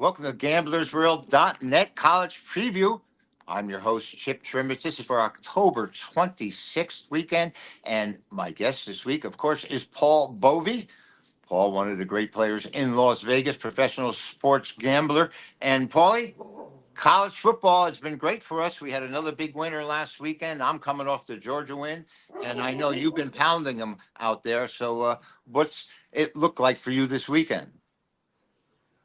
Welcome to GamblersWorld.net College Preview. I'm your host, Chip Chirimbes. This is for October 26th weekend. And my guest this week, of course, is Paul Bovi. Paul, one of the great players in Las Vegas, professional sports gambler. And Paulie, college football has been great for us. We had another big winner last weekend. I'm coming off the Georgia win, and I know you've been pounding them out there. So what's it look like for you this weekend?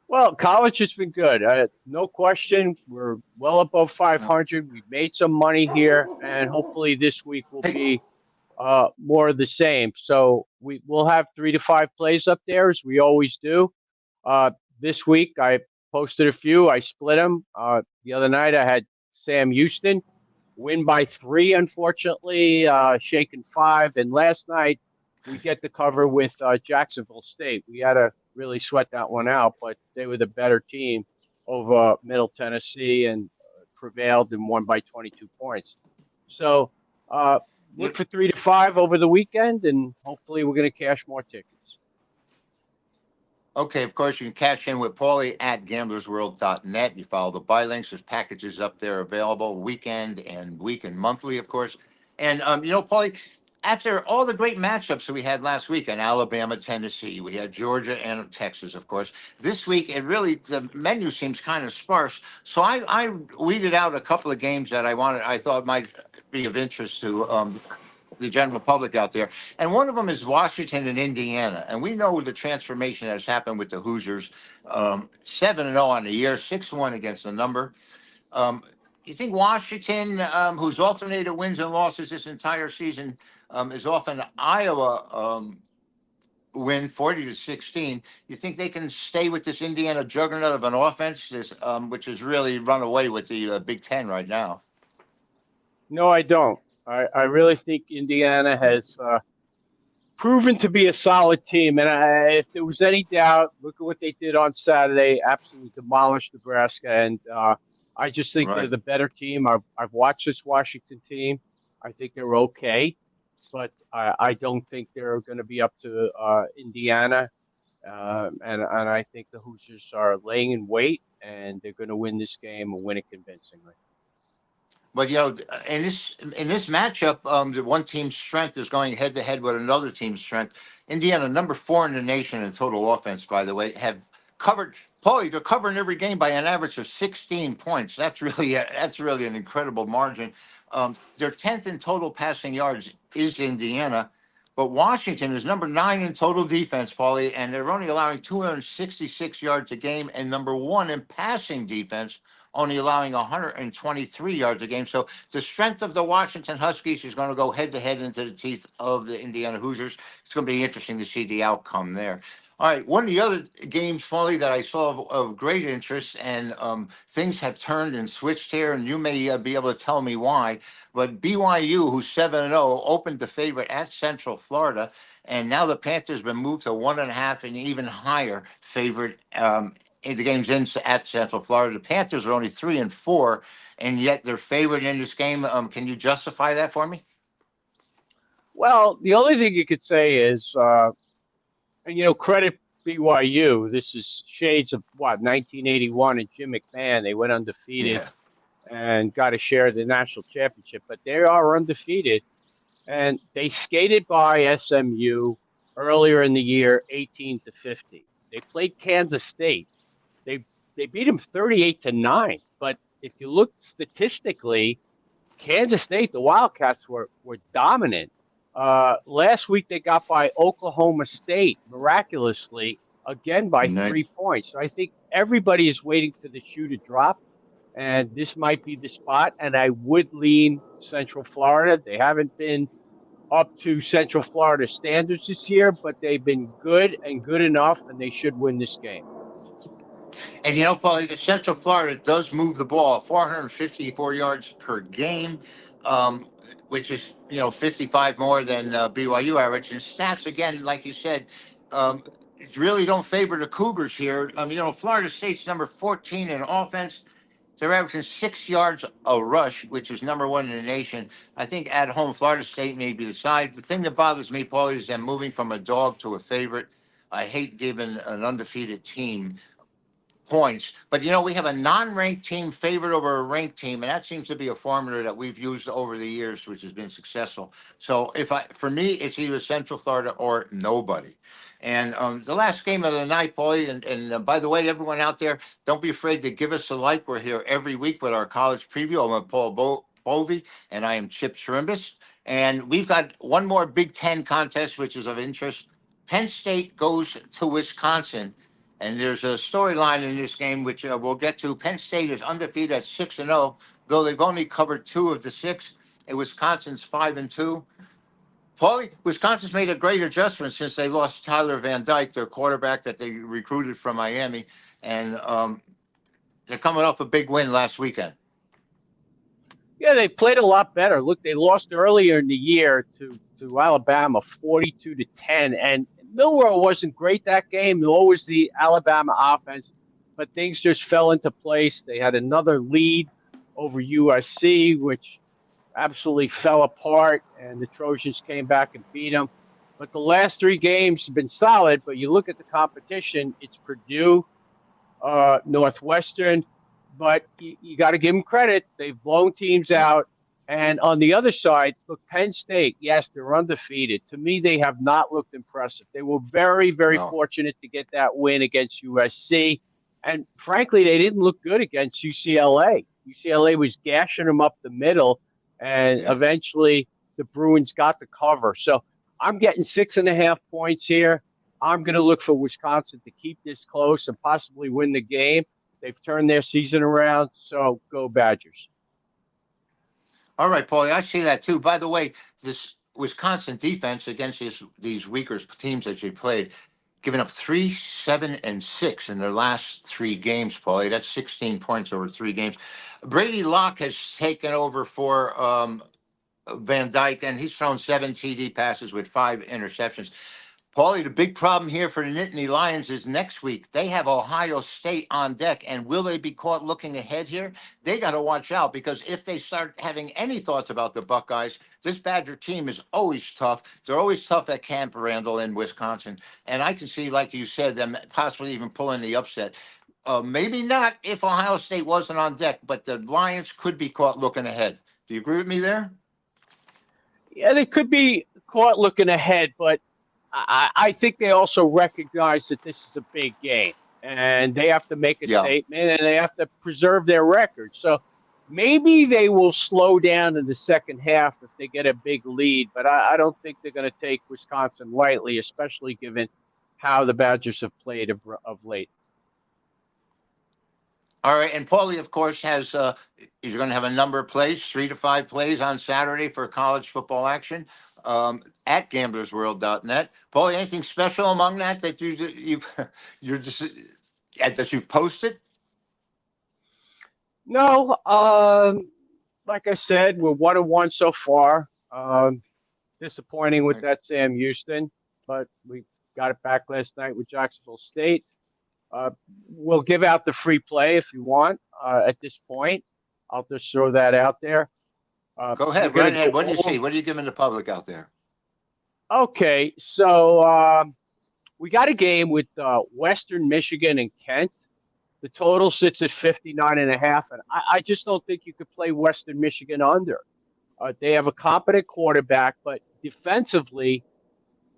Well, college has been good. No question. We're well above 500. We've made some money here, and hopefully this week will Hey, be more of the same. So we'll have 3 to 5 plays up there as we always do. Uh, this week I posted a few. I split them. The other night I had Sam Houston win by 3, unfortunately, shaken 5. And last night we get to cover with Jacksonville State. We had to really sweat that one out, but they were the better team over Middle Tennessee and prevailed and won by 22 points. So uh, look for 3 to 5 over the weekend, and hopefully we're going to cash more tickets. okay, of course, you can cash in with Paulie at gamblersworld.net. You follow the buy links. There's packages up there available weekend and week and monthly, of course. And, Paulie, after all the great matchups that we had last week in Alabama, Tennessee, we had Georgia and Texas, of course. This week, the menu seems kind of sparse. So I weeded out a couple of games that I thought might be of interest to the general public out there. And one of them is Washington and Indiana. And we know the transformation that has happened with the Hoosiers. 7-0 on the year, 6-1 against the number. You think Washington, who's alternated wins and losses this entire season, is off an Iowa win 40-16. You think they can stay with this Indiana juggernaut of an offense, which has really run away with the Big Ten right now? No, I don't. I really think Indiana has proven to be a solid team. And if there was any doubt, look at what they did on Saturday. Absolutely demolished Nebraska. And I just think they're Right. the better team. I've watched this Washington team. I think they're okay, but I don't think they're going to be up to Indiana. And I think the Hoosiers are laying in wait, and they're going to win this game and win it convincingly. But in this matchup, the one team's strength is going head to head with another team's strength. Indiana, number 4 in the nation in total offense, by the way, have covered. Paulie, they're covering every game by an average of 16 points. That's really an incredible margin. Their 10th in total passing yards is Indiana, but Washington is number 9 in total defense, Paulie, and they're only allowing 266 yards a game, and number 1 in passing defense, only allowing 123 yards a game. So the strength of the Washington Huskies is going to go head to head into the teeth of the Indiana Hoosiers. It's going to be interesting to see the outcome there. All right, one of the other games, Foley, that I saw of great interest, and things have turned and switched here, and you may be able to tell me why. But BYU, who's 7-0, opened the favorite at Central Florida, and now the Panthers been moved to 1.5 and even higher favorite in the games at Central Florida. The Panthers are only 3-4, and yet they're favored in this game. Can you justify that for me? Well, the only thing you could say is, credit BYU. This is shades of what 1981 and Jim McMahon. They went undefeated Yeah. and got a share of the national championship, but they are undefeated, and they skated by SMU earlier in the year, 18-50. They played Kansas State. They they beat them 38-9. But if you look statistically, Kansas State, the Wildcats were dominant. Last week they got by Oklahoma State miraculously again by Nice. 3 points. So I think everybody is waiting for the shoe to drop, and this might be the spot. And I would lean Central Florida. They haven't been up to Central Florida standards this year, but they've been good and good enough, and they should win this game. And Paulie, the Central Florida does move the ball 454 yards per game, um, which is 55 more than BYU average. And stats again, like you said, um, really don't favor the Cougars here. Florida State's number 14 in offense. They're averaging 6 yards a rush, which is number 1 in the nation. I think at home, Florida State may be the side. The thing that bothers me, Paulie, is them moving from a dog to a favorite. I hate giving an undefeated team points. But, we have a non-ranked team favored over a ranked team, and that seems to be a formula that we've used over the years, which has been successful. So for me, it's either Central Florida or nobody. And the last game of the night, Paulie, and by the way, everyone out there, don't be afraid to give us a like. We're here every week with our college preview. I'm Paul Bovi, and I am Chip Chirimbes. And we've got one more Big Ten contest, which is of interest. Penn State goes to Wisconsin. And there's a storyline in this game, which we'll get to. Penn State is undefeated at 6-0, though they've only covered 2 of the 6. And Wisconsin's 5-2. Paulie, Wisconsin's made a great adjustment since they lost Tyler Van Dyke, their quarterback that they recruited from Miami. And they're coming off a big win last weekend. Yeah, they played a lot better. Look, they lost earlier in the year to Alabama, 42-10, and Milroe wasn't great that game, nor was the Alabama offense, but things just fell into place. They had another lead over USC, which absolutely fell apart, and the Trojans came back and beat them. But the last 3 games have been solid, but you look at the competition, it's Purdue, Northwestern, but you got to give them credit. They've blown teams out. And on the other side, look, Penn State, yes, they're undefeated. To me, they have not looked impressive. They were very, very fortunate to get that win against USC. And frankly, they didn't look good against UCLA. UCLA was gashing them up the middle, and eventually the Bruins got the cover. So I'm getting 6.5 points here. I'm going to look for Wisconsin to keep this close and possibly win the game. They've turned their season around, so go Badgers. All right, Paulie, I see that too. By the way, this Wisconsin defense against these weaker teams that they played, giving up 3, 7, and 6 in their last 3 games, Paulie. That's 16 points over 3 games. Brady Locke has taken over for Van Dyke, and he's thrown 7 TD passes with 5 interceptions. Paulie, the big problem here for the Nittany Lions is next week. They have Ohio State on deck, and will they be caught looking ahead here? They got to watch out, because if they start having any thoughts about the Buckeyes, this Badger team is always tough. They're always tough at Camp Randall in Wisconsin, and I can see, like you said, them possibly even pulling the upset. Maybe not if Ohio State wasn't on deck, but the Lions could be caught looking ahead. Do you agree with me there? Yeah, they could be caught looking ahead, but I think they also recognize that this is a big game and they have to make a statement and they have to preserve their record. So maybe they will slow down in the second half if they get a big lead, but I don't think they're going to take Wisconsin lightly, especially given how the Badgers have played of late. All right, and Paulie, of course, is going to have a number of plays, 3 to 5 plays on Saturday for college football action at gamblersworld.net. Paulie, anything special among that you've posted? No, like I said, we're 1-1 so far. Disappointing with that Sam Houston, but we got it back last night with Jacksonville State. We'll give out the free play if you want at this point. I'll just throw that out there. Go ahead. Right ahead. What do you see? What are you giving the public out there? Okay, so we got a game with Western Michigan and Kent. The total sits at 59.5, and I just don't think you could play Western Michigan under. They have a competent quarterback, but defensively,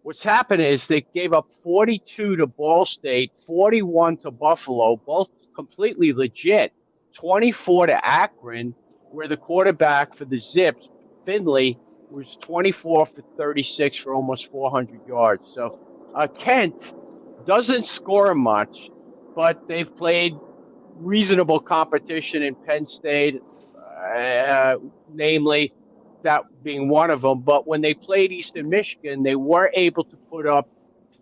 what's happened is they gave up 42 to Ball State, 41 to Buffalo, both completely legit, 24 to Akron, where the quarterback for the Zips, Finley, was 24 for 36 for almost 400 yards. So Kent doesn't score much, but they've played reasonable competition in Penn State, namely that being one of them. But when they played Eastern Michigan, they were able to put up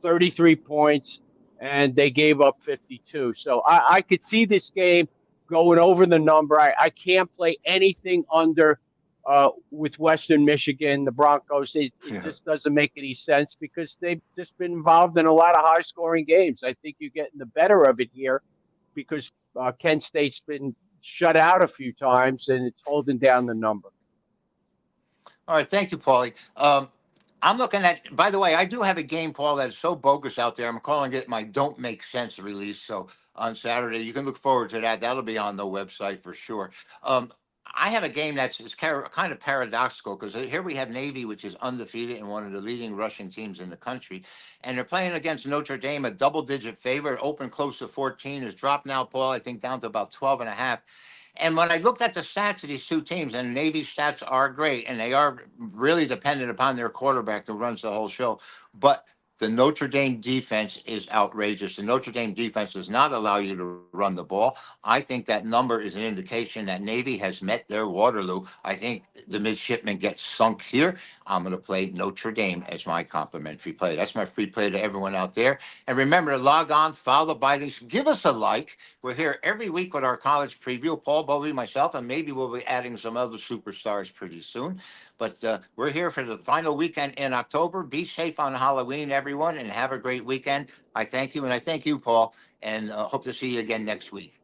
33 points, and they gave up 52. So I could see this game going over the number. I can't play anything under with Western Michigan, the Broncos. It just doesn't make any sense because they've just been involved in a lot of high-scoring games. I think you're getting the better of it here because Kent State's been shut out a few times, and it's holding down the number. All right, thank you, Paulie. I'm looking by the way, I do have a game, Paul, that is so bogus out there. I'm calling it my don't make sense release. So on Saturday. You can look forward to that. That'll be on the website for sure. Um, I have a game that's kind of paradoxical because here we have Navy, which is undefeated and one of the leading rushing teams in the country, and they're playing against Notre Dame, a double-digit favorite, open close to 14, is dropped now, Paul, I think down to about 12 and a half. And when I looked at the stats of these two teams, and Navy's stats are great, and they are really dependent upon their quarterback who runs the whole show, but the Notre Dame defense is outrageous. The Notre Dame defense does not allow you to run the ball. I think that number is an indication that Navy has met their Waterloo. I think the midshipmen get sunk here. I'm going to play Notre Dame as my complimentary play. That's my free play to everyone out there. And remember to log on, follow the Bitings, give us a like. We're here every week with our college preview. Paul Bovi, myself, and maybe we'll be adding some other superstars pretty soon. But we're here for the final weekend in October. Be safe on Halloween, everyone, and have a great weekend. I thank you, and I thank you, Paul, and hope to see you again next week.